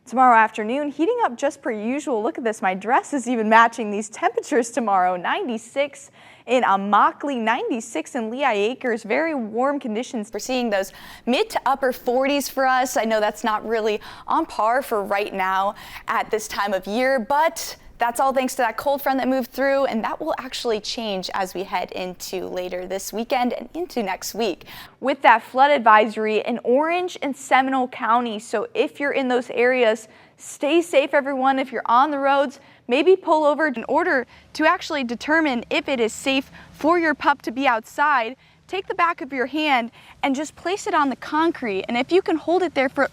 Tomorrow afternoon, heating up just per usual. Look at this, my dress is even matching these temperatures tomorrow. 96 in Immokalee, 96 in Lehigh Acres, very warm conditions. We're seeing those mid to upper 40s for us. I know that's not really on par for right now at this time of year, but that's all thanks to that cold front that moved through, and that will actually change as we head into later this weekend and into next week. With that flood advisory in Orange and Seminole County, so if you're in those areas, stay safe, everyone. If you're on the roads, maybe pull over in order to actually determine if it is safe for your pup to be outside. Take the back of your hand and just place it on the concrete, and if you can hold it there for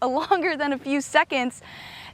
longer than a few seconds,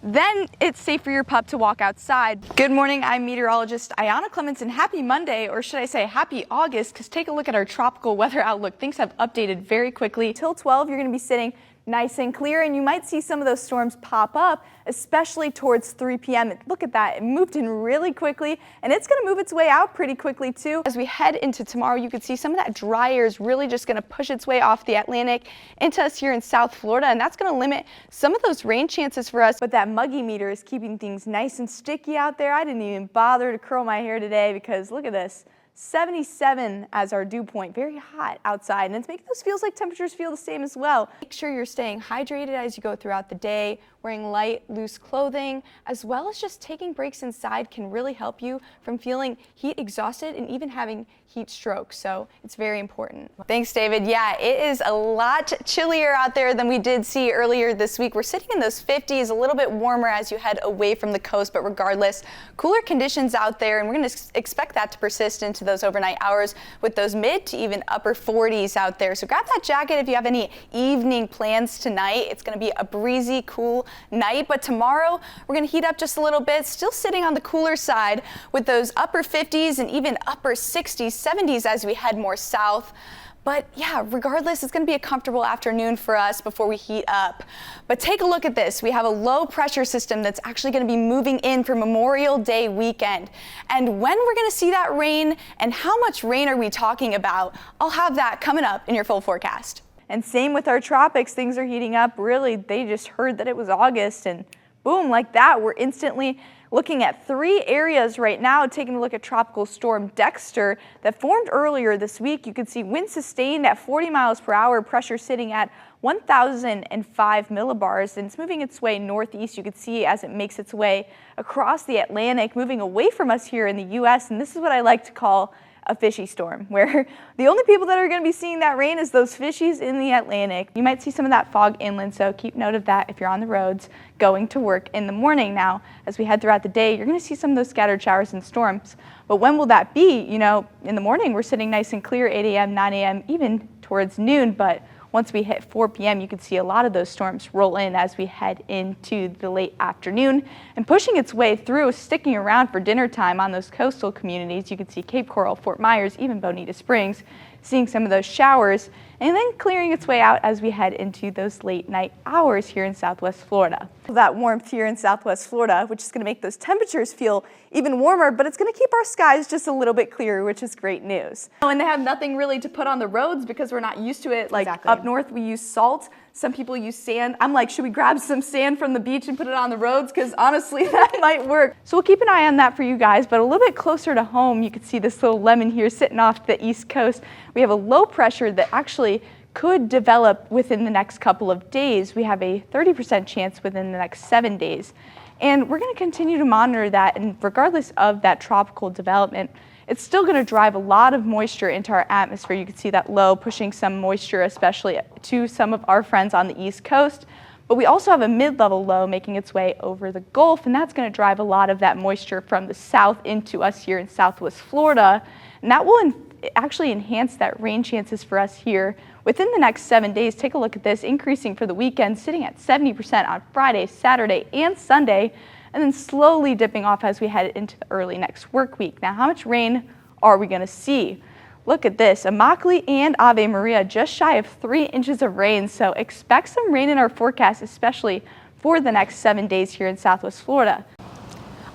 then it's safe for your pup to walk outside. Good morning, I'm meteorologist Aiyana Clemens, and happy Monday, or should I say happy August, because take a look at our tropical weather outlook. Things have updated very quickly. Till 12, you're going to be sitting nice and clear, and you might see some of those storms pop up, especially towards 3 p.m. Look at that, it moved in really quickly, and it's going to move its way out pretty quickly too. As we head into tomorrow, you can see some of that dry air is really just going to push its way off the Atlantic into us here in South Florida, and that's going to limit some of those rain chances for us. But that muggy meter is keeping things nice and sticky out there. I didn't even bother to curl my hair today because look at this. 77 as our dew point, very hot outside, and it's making those feels like temperatures feel the same as well. Make sure you're staying hydrated as you go throughout the day, wearing light, loose clothing, as well as just taking breaks inside can really help you from feeling heat exhausted and even having heat stroke, so it's very important. Thanks, David. Yeah, it is a lot chillier out there than we did see earlier this week. We're sitting in those 50s, a little bit warmer as you head away from the coast, but regardless, cooler conditions out there, and we're going to expect that to persist into those overnight hours with those mid to even upper 40s out there. So grab that jacket if you have any evening plans tonight. It's going to be a breezy, cool night, but tomorrow we're going to heat up just a little bit, still sitting on the cooler side with those upper 50s and even upper 60s, 70s as we head more south. But yeah, regardless, it's going to be a comfortable afternoon for us before we heat up. But take a look at this. We have a low pressure system that's actually going to be moving in for Memorial Day weekend. And when we're going to see that rain and how much rain are we talking about, I'll have that coming up in your full forecast. And same with our tropics, things are heating up. Really, they just heard that it was August and boom, like that, we're instantly looking at 3 areas right now, taking a look at Tropical Storm Dexter that formed earlier this week. You can see wind sustained at 40 miles per hour, pressure sitting at 1,005 millibars, and it's moving its way northeast. You can see as it makes its way across the Atlantic, moving away from us here in the U.S., and this is what I like to call a fishy storm, where the only people that are going to be seeing that rain is those fishies in the Atlantic. You might see some of that fog inland, so keep note of that if you're on the roads going to work in the morning. Now, as we head throughout the day, you're going to see some of those scattered showers and storms. But when will that be? You know, in the morning, we're sitting nice and clear, 8 a.m., 9 a.m., even towards noon, but once we hit 4 p.m., you can see a lot of those storms roll in as we head into the late afternoon and pushing its way through, sticking around for dinner time on those coastal communities. You can see Cape Coral, Fort Myers, even Bonita Springs, seeing some of those showers, and then clearing its way out as we head into those late night hours here in Southwest Florida. That warmth here in Southwest Florida, which is going to make those temperatures feel even warmer, but it's going to keep our skies just a little bit clearer, which is great news. And they have nothing really to put on the roads because we're not used to it. Like Up north, we use salt. Some people use sand. I'm like, should we grab some sand from the beach and put it on the roads? Because honestly, that might work. So we'll keep an eye on that for you guys, but a little bit closer to home, you can see this little lemon here sitting off the East Coast. We have a low pressure that actually could develop within the next couple of days. We have a 30% chance within the next 7 days. And we're going to continue to monitor that, and regardless of that tropical development, it's still going to drive a lot of moisture into our atmosphere. You can see that low pushing some moisture, especially to some of our friends on the East Coast. But we also have a mid-level low making its way over the Gulf, and that's going to drive a lot of that moisture from the south into us here in Southwest Florida. And that will actually enhance that rain chances for us here within the next 7 days. Take a look at this, increasing for the weekend, sitting at 70% on Friday, Saturday, and Sunday, and then slowly dipping off as we head into the early next work week. Now, how much rain are we going to see? Look at this, Immokalee and Ave Maria just shy of 3 inches of rain, so expect some rain in our forecast, especially for the next 7 days here in Southwest Florida.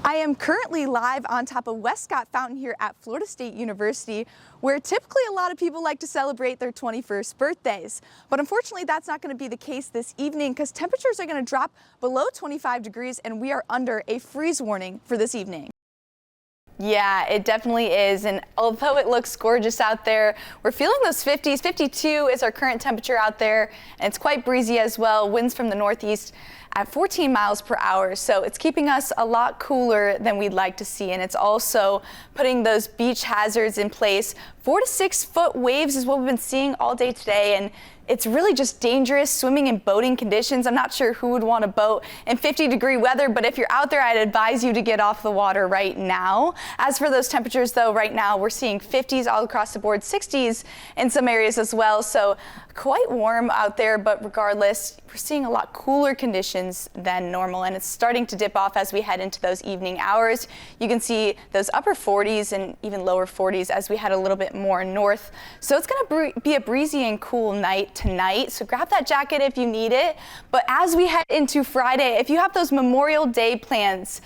I am currently live on top of Westcott Fountain here at Florida State University, where typically a lot of people like to celebrate their 21st birthdays. But unfortunately, that's not going to be the case this evening because temperatures are going to drop below 25 degrees and we are under a freeze warning for this evening. Yeah, it definitely is, and although it looks gorgeous out there, we're feeling those 50s. 52 is our current temperature out there, and it's quite breezy as well. Winds from the northeast at 14 miles per hour, so it's keeping us a lot cooler than we'd like to see, and it's also putting those beach hazards in place. 4 to 6 foot waves is what we've been seeing all day today, and it's really just dangerous swimming and boating conditions. I'm not sure who would want to boat in 50-degree weather, but if you're out there, I'd advise you to get off the water right now. As for those temperatures, though, right now we're seeing 50s all across the board, 60s in some areas as well, so quite warm out there, but regardless, we're seeing a lot cooler conditions than normal, and it's starting to dip off as we head into those evening hours. You can see those upper 40s and even lower 40s as we head a little bit more north. So it's going to be a breezy and cool night tonight, so grab that jacket if you need it. But as we head into Friday, if you have those Memorial Day plans,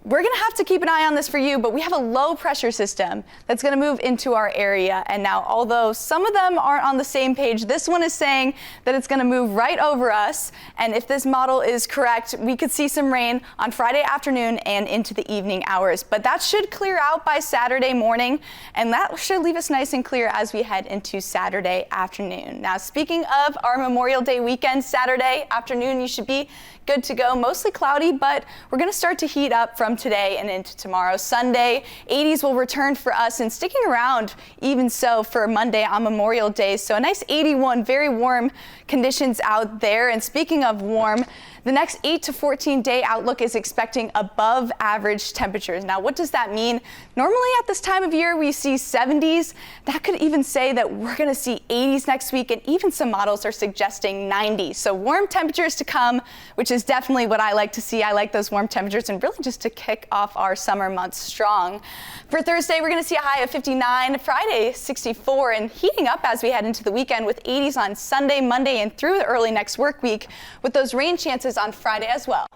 we're going to have to keep an eye on this for you, but we have a low pressure system that's going to move into our area. And now, although some of them aren't on the same page, this one is saying that it's going to move right over us. And if this model is correct, we could see some rain on Friday afternoon and into the evening hours. But that should clear out by Saturday morning, and that should leave us nice and clear as we head into Saturday afternoon. Now, speaking of our Memorial Day weekend, Saturday afternoon, you should be good to go. Mostly cloudy, but we're going to start to heat up from today and into tomorrow. Sunday, 80s will return for us, and sticking around even so for Monday on Memorial Day. So a nice 81, very warm conditions out there. And speaking of warm, the next 8 to 14 day outlook is expecting above average temperatures. Now, what does that mean? Normally at this time of year, we see 70s. That could even say that we're going to see 80s next week, and even some models are suggesting 90s. So warm temperatures to come, which is definitely what I like to see. I like those warm temperatures, and really just to kick off our summer months strong. For Thursday, we're going to see a high of 59, Friday 64, and heating up as we head into the weekend with 80s on Sunday, Monday, and through the early next work week, with those rain chances on Friday as well.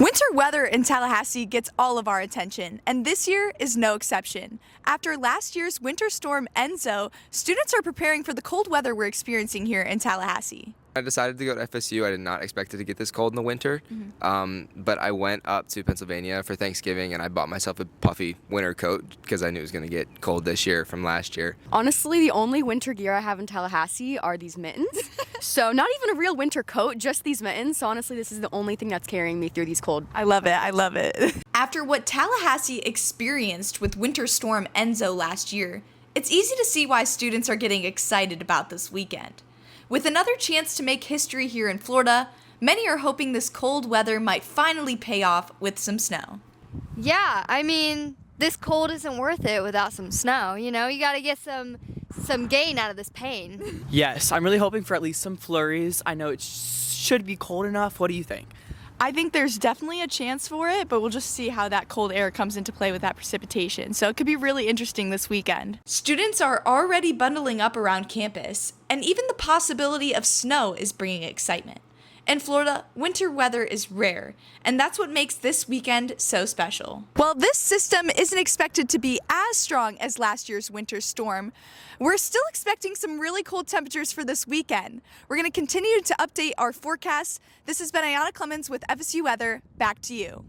Winter weather in Tallahassee gets all of our attention, and this year is no exception. After last year's winter storm Enzo, students are preparing for the cold weather we're experiencing here in Tallahassee. I decided to go to FSU. I did not expect it to get this cold in the winter, but I went up to Pennsylvania for Thanksgiving and I bought myself a puffy winter coat because I knew it was going to get cold this year from last year. Honestly, the only winter gear I have in Tallahassee are these mittens. So not even a real winter coat, just these mittens. So honestly, this is the only thing that's carrying me through these cold. I love it. I love it. After what Tallahassee experienced with Winter Storm Enzo last year, it's easy to see why students are getting excited about this weekend. With another chance to make history here in Florida, many are hoping this cold weather might finally pay off with some snow. Yeah, I mean, this cold isn't worth it without some snow, you know? You gotta get some gain out of this pain. Yes, I'm really hoping for at least some flurries. I know it should be cold enough. What do you think? I think there's definitely a chance for it, but we'll just see how that cold air comes into play with that precipitation. So it could be really interesting this weekend. Students are already bundling up around campus, and even the possibility of snow is bringing excitement. In Florida, winter weather is rare, and that's what makes this weekend so special. While this system isn't expected to be as strong as last year's winter storm, we're still expecting some really cold temperatures for this weekend. We're going to continue to update our forecast. This has been Aiyana Clemens with FSU Weather. Back to you.